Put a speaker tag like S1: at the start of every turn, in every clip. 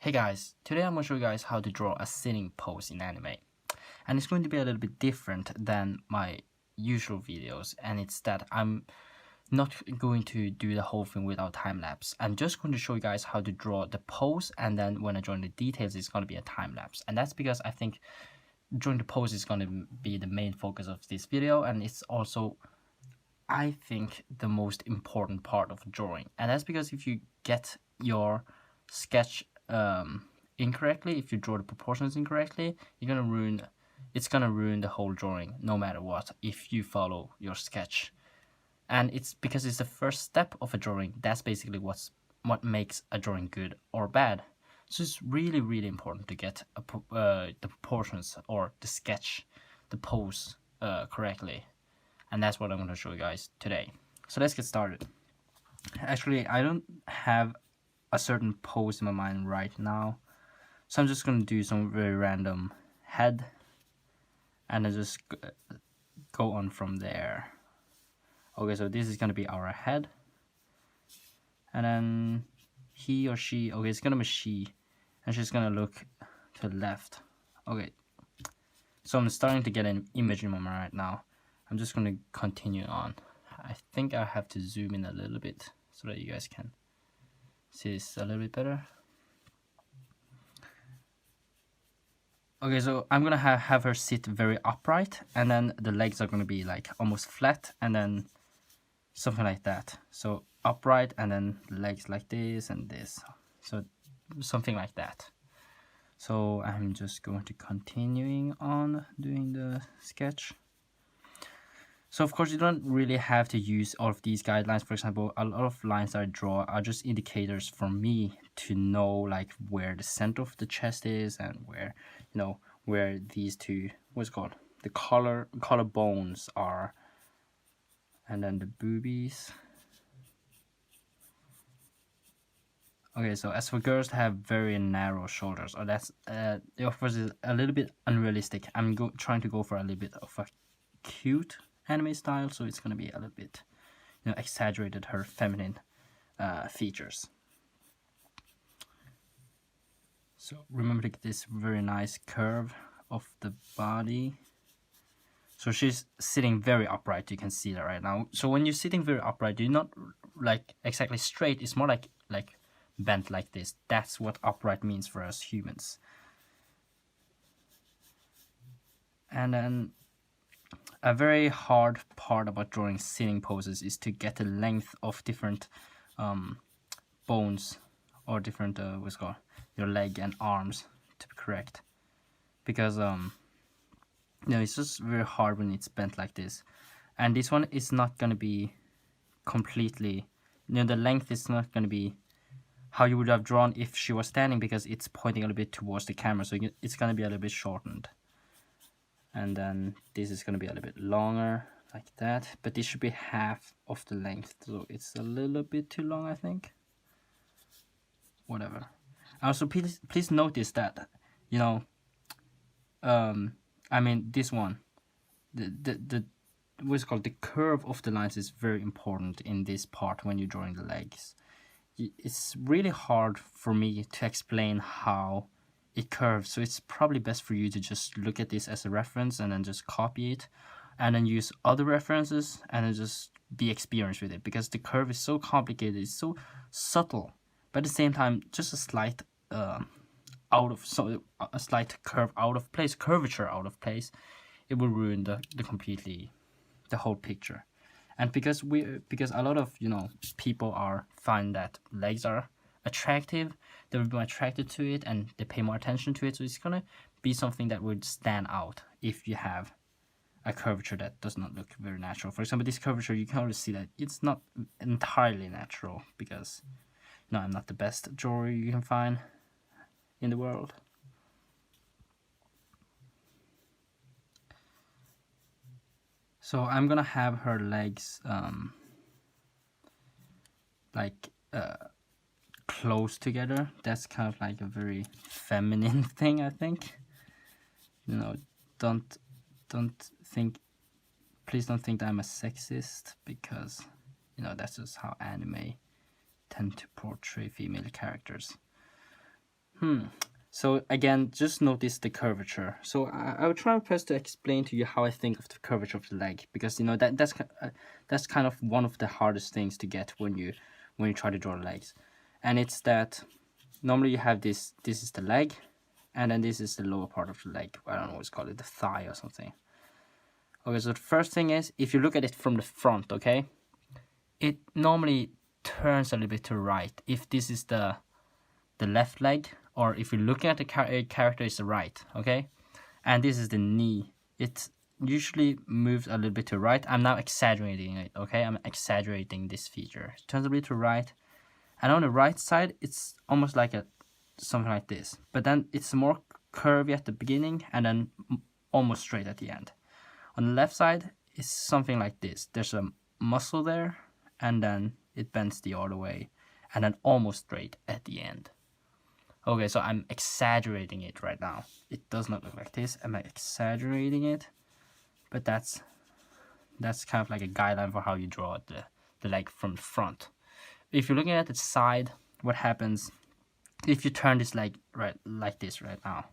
S1: Hey guys, today I'm going to show you guys how to draw a sitting pose in anime. And it's going to be a little bit different than my usual videos, and it's that I'm not going to do the whole thing without time lapse. I'm just going to show you guys how to draw the pose, and then when I draw the details it's going to be a time lapse. And that's because I think drawing the pose is going to be the main focus of this video, and it's also, I think, the most important part of drawing. And that's because if you get your sketch incorrectly, if you draw the proportions incorrectly, it's gonna ruin the whole drawing no matter what if you follow your sketch. And it's because it's the first step of a drawing. That's basically what makes a drawing good or bad. So it's really important to get the proportions or the sketch, the pose correctly. And that's what I'm going to show you guys today. So let's get started. Actually, I don't have a certain pose in my mind right now, so I'm just going to do some very random head, and then just go on from there. Okay, so this is going to be our head, and then he or she, okay, it's going to be she, and she's going to look to the left. Okay, so I'm starting to get an image in my mind right now. I'm just going to continue on. I think I have to zoom in a little bit so that you guys can see this a little bit better. Okay, so I'm gonna have her sit very upright, and then the legs are gonna be like almost flat, and then something like that. So upright, and then legs like this and this. So something like that. So I'm just going to continuing on doing the sketch. So of course you don't really have to use all of these guidelines. For example, a lot of lines I draw are just indicators for me to know like where the center of the chest is, and where, you know, where these two, what's it called, the collar bones are, and then the boobies. Okay, so as for girls to have very narrow shoulders, or that's of course is a little bit unrealistic. I'm trying to go for a little bit of a cute anime style, so it's gonna be a little bit, you know, exaggerated her feminine features. So remember to get this very nice curve of the body. So she's sitting very upright, you can see that right now. So when you're sitting very upright, you're not like exactly straight, it's more like bent like this. That's what upright means for us humans. And then a very hard part about drawing sitting poses is to get the length of different bones, or different what's it called, your leg and arms, to be correct, because you know, it's just very hard when it's bent like this. And this one is not gonna be completely, you know, the length is not gonna be how you would have drawn if she was standing, because it's pointing a little bit towards the camera, so it's gonna be a little bit shortened. And then this is gonna be a little bit longer like that, but this should be half of the length, so it's a little bit too long, I think. Whatever. Also, please notice that, you know, I mean, this one, the what's called, the curve of the lines is very important in this part when you're drawing the legs. It's really hard for me to explain how it curves, so it's probably best for you to just look at this as a reference and then just copy it, and then use other references, and then just be experienced with it, because the curve is so complicated, it's so subtle, but at the same time just a slight a slight curve out of place, curvature out of place, it will ruin the whole picture. And because a lot of, you know, people find that legs are attractive, they'll be more attracted to it, and they pay more attention to it, so it's gonna be something that would stand out if you have a curvature that does not look very natural. For example, this curvature, you can already see that it's not entirely natural, because, you know, I'm not the best drawer you can find in the world. So I'm gonna have her legs like close together. That's kind of like a very feminine thing, I think. You know, please don't think that I'm a sexist, because, you know, that's just how anime tend to portray female characters. So again, just notice the curvature. So I will try my best to explain to you how I think of the curvature of the leg, because you know that's kind of one of the hardest things to get when you try to draw legs, and it's that normally you have this is the leg, and then this is the lower part of the leg. I don't know what's called, it the thigh or something. Okay, so the first thing is, if you look at it from the front, okay, it normally turns a little bit to the right. If this is the left leg, or if you're looking at the character is the right, okay, and this is the knee, it usually moves a little bit to the right. I'm now exaggerating it, okay, I'm exaggerating this feature. It turns a bit to the right, and on the right side it's almost like something like this, but then it's more curvy at the beginning and then almost straight at the end. On the left side it's something like this. There's a muscle there, and then it bends the other way, and then almost straight at the end. Okay, so I'm exaggerating it right now. It does not look like this. I'm exaggerating it, but that's kind of like a guideline for how you draw the leg from the front. If you're looking at the side, what happens if you turn this leg right like this right now?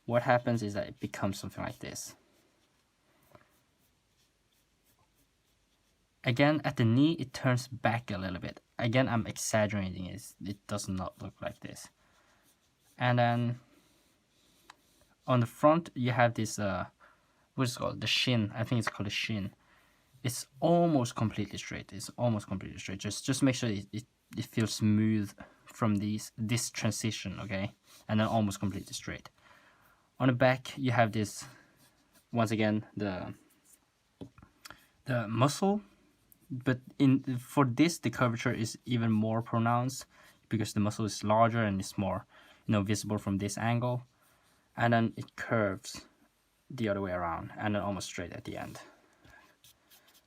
S1: What happens is that it becomes something like this. Again, at the knee, it turns back a little bit. Again, I'm exaggerating it. It does not look like this. And then on the front, you have this, what's it called? The shin. I think it's called the shin. It's almost completely straight. It's almost completely straight. Just make sure it feels smooth from this transition, okay? And then almost completely straight. On the back, you have this, once again, the muscle. But for this, the curvature is even more pronounced because the muscle is larger and it's more, visible from this angle, and then it curves the other way around and then almost straight at the end.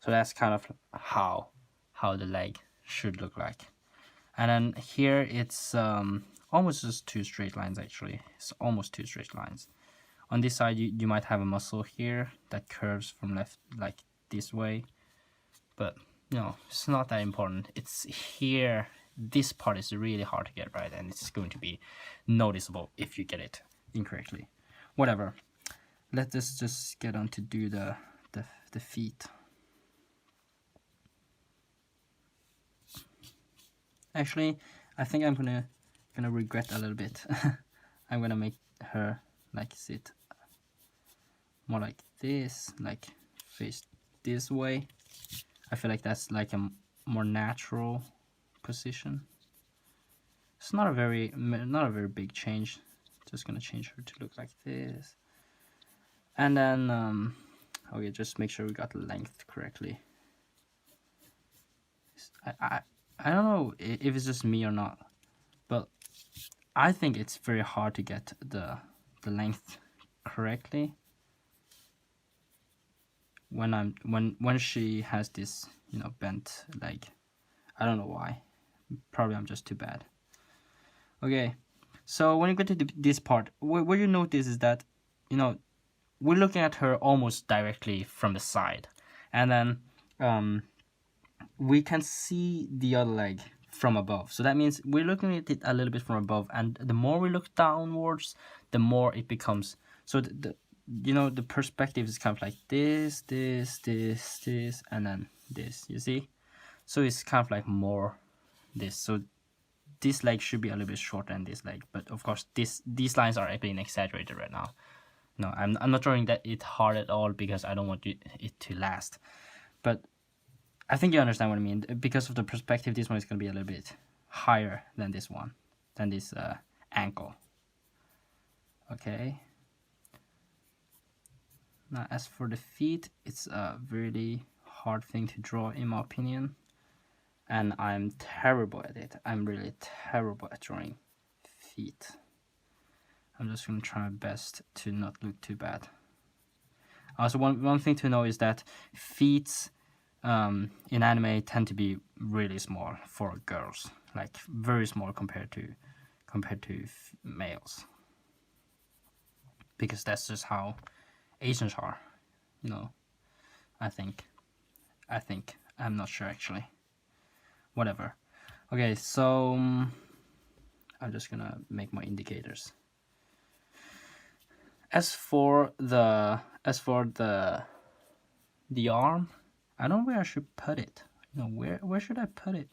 S1: So that's kind of how the leg should look like. And then here it's almost just two straight lines. Actually, it's almost two straight lines. On this side you might have a muscle here that curves from left like this way, but it's not that important. It's here. This part is really hard to get right, and it's going to be noticeable if you get it incorrectly. Whatever. Let us just get on to do the feet. Actually, I think I'm gonna regret a little bit. I'm gonna make her like sit more like this, like face this way. I feel like that's like a more natural position. It's not a very big change. Just gonna change her to look like this, and then okay, just make sure we got the length correctly. I don't know if it's just me or not, but I think it's very hard to get the length correctly when she has this bent leg. I don't know why. Probably I'm just too bad. Okay, so when you get to this part, what you notice is that we're looking at her almost directly from the side, and then we can see the other leg from above. So that means we're looking at it a little bit from above, and the more we look downwards, the more it becomes. So the perspective is kind of like this, and then this. You see? So it's kind of like more this. So this leg should be a little bit shorter than this leg, but of course these lines are being exaggerated right now. No, I'm not drawing it hard at all because I don't want it to last. But I think you understand what I mean. Because of the perspective, this one is going to be a little bit higher than this one, than this ankle. Okay. Now, as for the feet, it's a really hard thing to draw, in my opinion. And I'm terrible at it. I'm really terrible at drawing feet. I'm just going to try my best to not look too bad. Also, one thing to know is that feet in anime tend to be really small for girls, like very small compared to males, because that's just how Asians are, I think I'm not sure actually. Whatever. Okay, so I'm just gonna make my indicators. As for the arm, I don't know where I should put it. You know, where should I put it?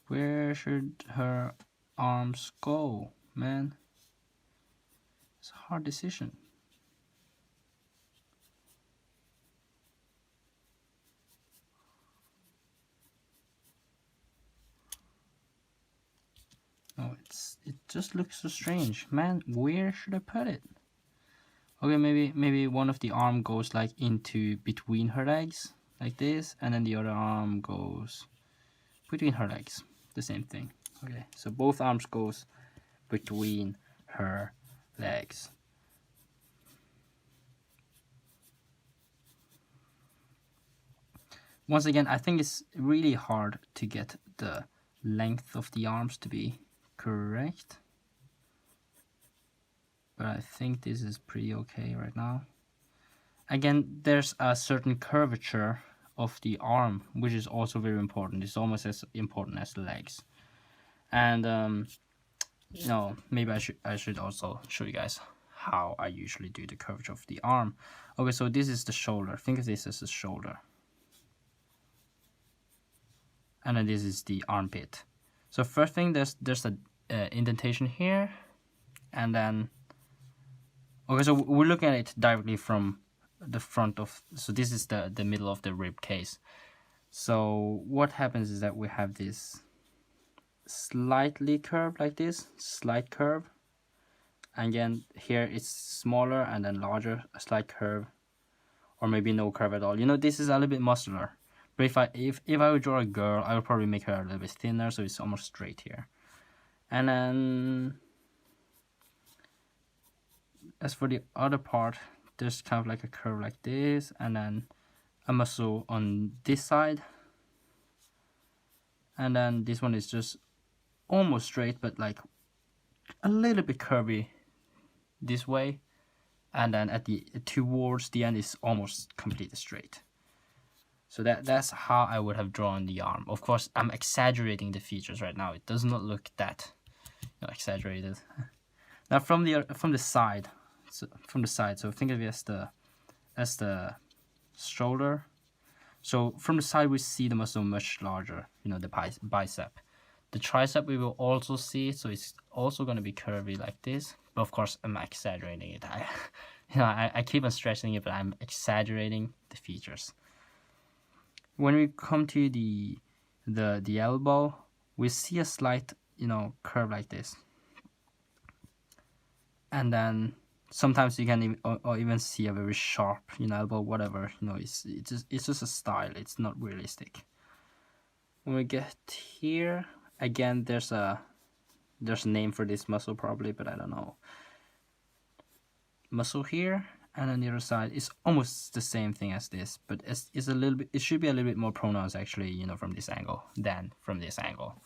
S1: Where should her arms go, man? It's a hard decision. Oh, it just looks so strange, man. Where should I put it? Okay, maybe one of the arm goes like into between her legs, like this, and then the other arm goes between her legs. The same thing. Okay, so both arms goes between her legs. Once again, I think it's really hard to get the length of the arms to be correct, but I think this is pretty okay right now. Again, there's a certain curvature of the arm, which is also very important. It's almost as important as the legs. And you know, maybe I should also show you guys how I usually do the curvature of the arm. Okay, so this is the shoulder. Think of this as the shoulder. And then this is the armpit. So first thing, there's a indentation here, and then okay, so we're looking at it directly from the front of, so this is the middle of the rib case. So what happens is that we have this slightly curved like this, slight curve. Again, here it's smaller and then larger, a slight curve, or maybe no curve at all. You know, this is a little bit muscular. But if I would draw a girl, I would probably make her a little bit thinner, so it's almost straight here. And then as for the other part, there's kind of like a curve like this, and then a muscle on this side. And then this one is just almost straight, but like a little bit curvy this way. And then towards the end is almost completely straight. So that's how I would have drawn the arm. Of course, I'm exaggerating the features right now. It does not look that, you know, exaggerated. Now from the side, so think of it as the shoulder. So from the side we see the muscle much larger. You know, the bicep. The tricep we will also see, so it's also going to be curvy like this. But of course, I'm exaggerating it. I keep on stressing it, but I'm exaggerating the features. When we come to the elbow, we see a slight, you know, curve like this, and then sometimes you can even see a very sharp, you know, elbow. Whatever, you know, it's just a style. It's not realistic. When we get here, again, there's a name for this muscle probably, but I don't know. Muscle here. And on the other side, it's almost the same thing as this, but it's a little bit. It should be a little bit more pronounced actually, you know, from this angle than from this angle.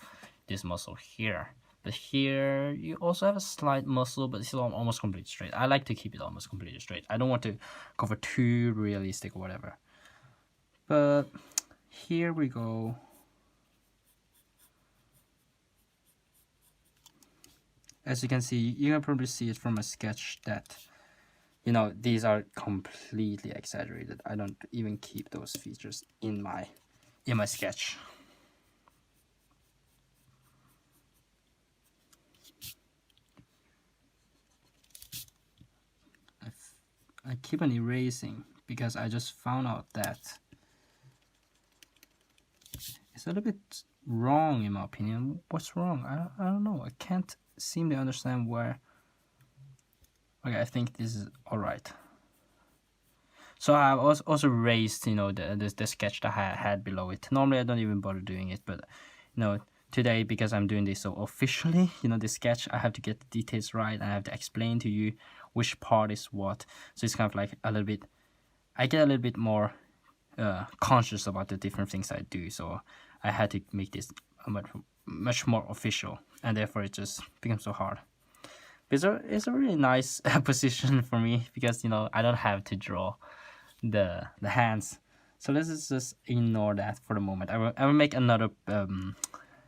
S1: This muscle here, but here you also have a slight muscle, but it's almost completely straight. I like to keep it almost completely straight. I don't want to go for too realistic or whatever. But here we go. As you can see, you can probably see it from a sketch that, you know, these are completely exaggerated. I don't even keep those features in my sketch. I keep on erasing because I just found out that it's a little bit wrong in my opinion. What's wrong? I don't know. I can't seem to understand where. Okay, I think this is all right. So I was also erased, you know, the sketch that I had below it. Normally I don't even bother doing it, but you know, today because I'm doing this so officially, you know, the sketch, I have to get the details right and I have to explain to you which part is what. So it's kind of like a little bit, I get a little bit more conscious about the different things I do. So I had to make this much more official, and therefore it just becomes so hard. It's a really nice position for me because, you know, I don't have to draw the hands. So let's just ignore that for the moment. I will make another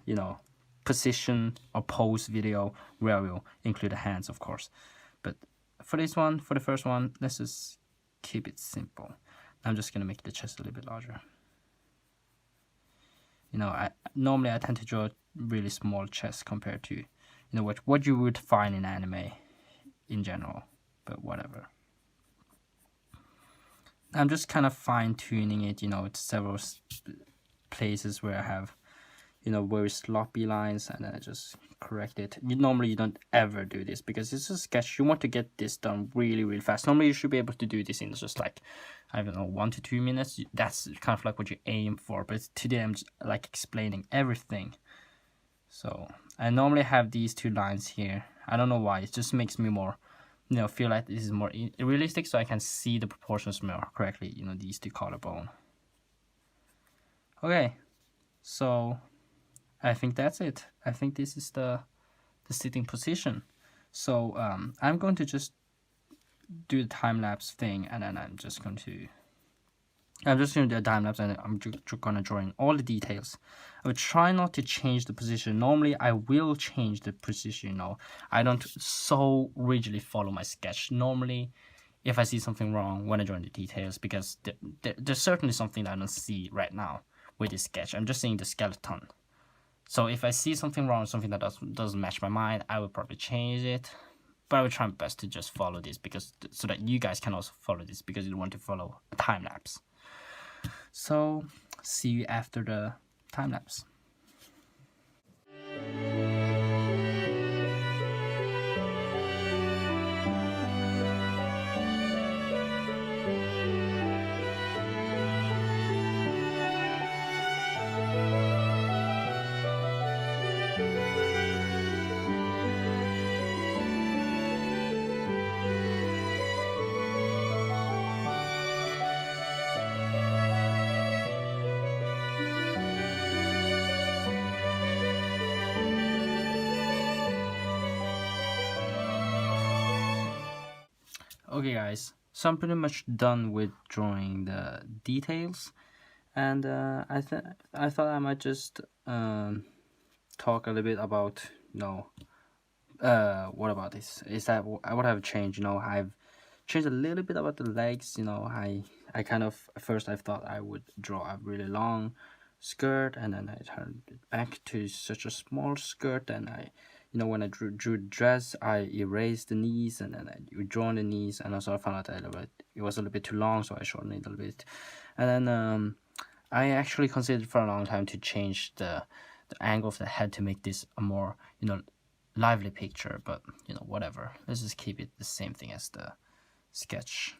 S1: you know, position or pose video where I will include the hands, of course. But for this one, for the first one, let's just keep it simple. I'm just gonna make the chest a little bit larger. You know, I normally tend to draw really small chest compared to, you know, what you would find in anime in general, but whatever. I'm just kind of fine-tuning it, you know, it's several places where I have, you know, very sloppy lines, and then I just correct it. Normally you don't ever do this because it's a sketch. You want to get this done really, really fast. Normally you should be able to do this in just like, I don't know, 1 to 2 minutes. That's kind of like what you aim for, but today I'm just like explaining everything. So I normally have these 2 lines here. I don't know why, it just makes me more, you know, feel like this is more realistic, so I can see the proportions more correctly, you know, these 2 collarbone. Okay, so I think that's it. I think this is the sitting position. So I'm going to just do the time lapse thing, and then I'm just going to do a time lapse, and I'm just gonna draw in all the details. I will try not to change the position. Normally I will change the position, you know. I don't so rigidly follow my sketch. Normally if I see something wrong when I draw in the details, because there's certainly something that I don't see right now with this sketch. I'm just seeing the skeleton. So if I see something wrong, something that doesn't match my mind, I will probably change it. But I will try my best to just follow this, because so that you guys can also follow this, because you want to follow a time lapse. So see you after the time lapse. Okay guys, so I'm pretty much done with drawing the details, and I thought I might just talk a little bit about, you know, what about this is that what I've changed. You know, I've changed a little bit about the legs. You know, I kind of, at first I thought I would draw a really long skirt, and then I turned it back to such a small skirt, and I, you know, when I drew the dress, I erased the knees, and then I drawn the knees, and also I found out that it was a little bit too long, so I shortened it a little bit. And then I actually considered for a long time to change the angle of the head to make this a more, you know, lively picture, but you know, whatever, let's just keep it the same thing as the sketch.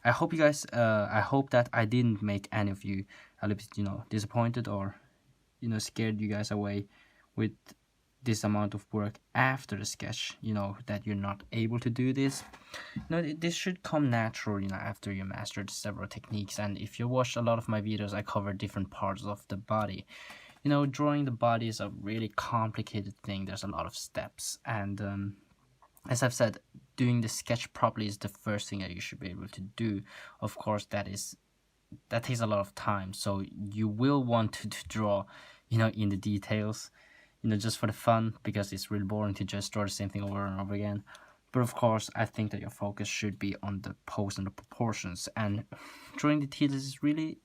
S1: I hope you guys I hope that I didn't make any of you a little bit, you know, disappointed, or, you know, scared you guys away with this amount of work after the sketch, you know, that you're not able to do this. You know, this should come natural, you know, after you mastered several techniques. And if you watch a lot of my videos, I cover different parts of the body. You know, drawing the body is a really complicated thing. There's a lot of steps, and as I've said, doing the sketch properly is the first thing that you should be able to do. Of course, that takes a lot of time, so you will want to draw, you know, in the details, you know, just for the fun, because it's really boring to just draw the same thing over and over again. But of course, I think that your focus should be on the pose and the proportions, and drawing the details is really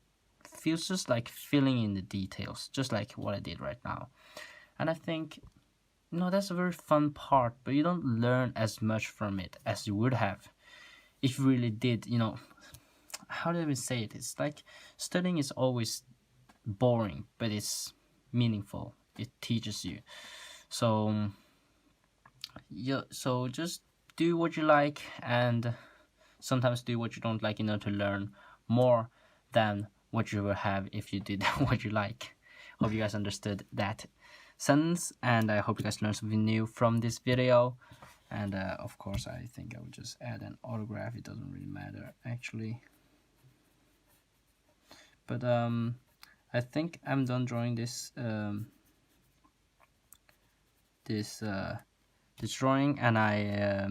S1: feels just like filling in the details, just like what I did right now. And I think, you know, that's a very fun part, but you don't learn as much from it as you would have if you really did, you know. How do I even say it? It's like studying is always boring, but it's meaningful. It teaches you. So yeah, so just do what you like, and sometimes do what you don't like, you know, to learn more than what you will have if you did what you like. Hope you guys understood that sentence, and I hope you guys learned something new from this video. And of course, I think I will just add an autograph. It doesn't really matter actually, but I think I'm done drawing this this drawing, and I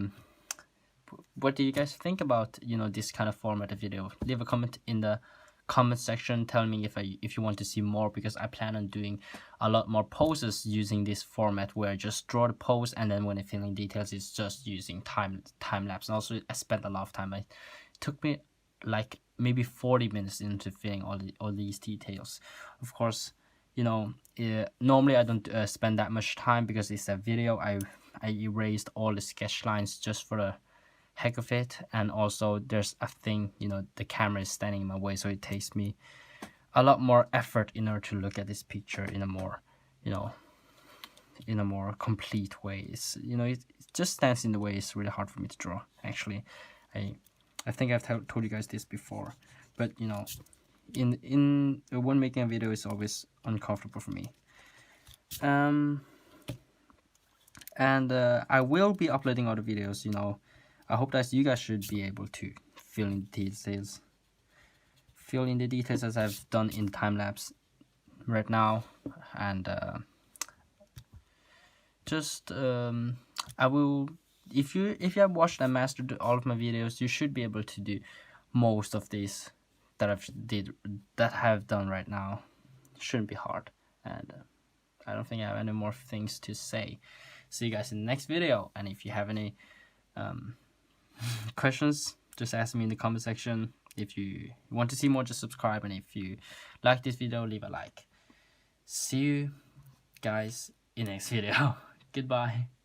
S1: what do you guys think about, you know, this kind of format of video? Leave a comment in the comment section. Tell me if you want to see more, because I plan on doing a lot more poses using this format where I just draw the pose, and then when I fill in details, it's just using time lapse. And also, I spent a lot of time. It took me like maybe 40 minutes into filling all these details. Of course, you know, normally I don't spend that much time because it's a video. I erased all the sketch lines just for the heck of it, and also there's a thing, you know, the camera is standing in my way, so it takes me a lot more effort in order to look at this picture in a more, you know, in a more complete way. It's, you know, it just stands in the way. It's really hard for me to draw, actually. I think I've told you guys this before, but you know, when making a video, it's always uncomfortable for me. And I will be uploading other videos, you know. I hope that you guys should be able to fill in the details as I've done in time lapse right now. And I will, if you have watched and mastered all of my videos, you should be able to do most of these that I have done right now. Shouldn't be hard. And I don't think I have any more things to say. See you guys in the next video, and if you have any questions, just ask me in the comment section. If you want to see more, just subscribe, and if you like this video, leave a like. See you guys in the next video. Goodbye.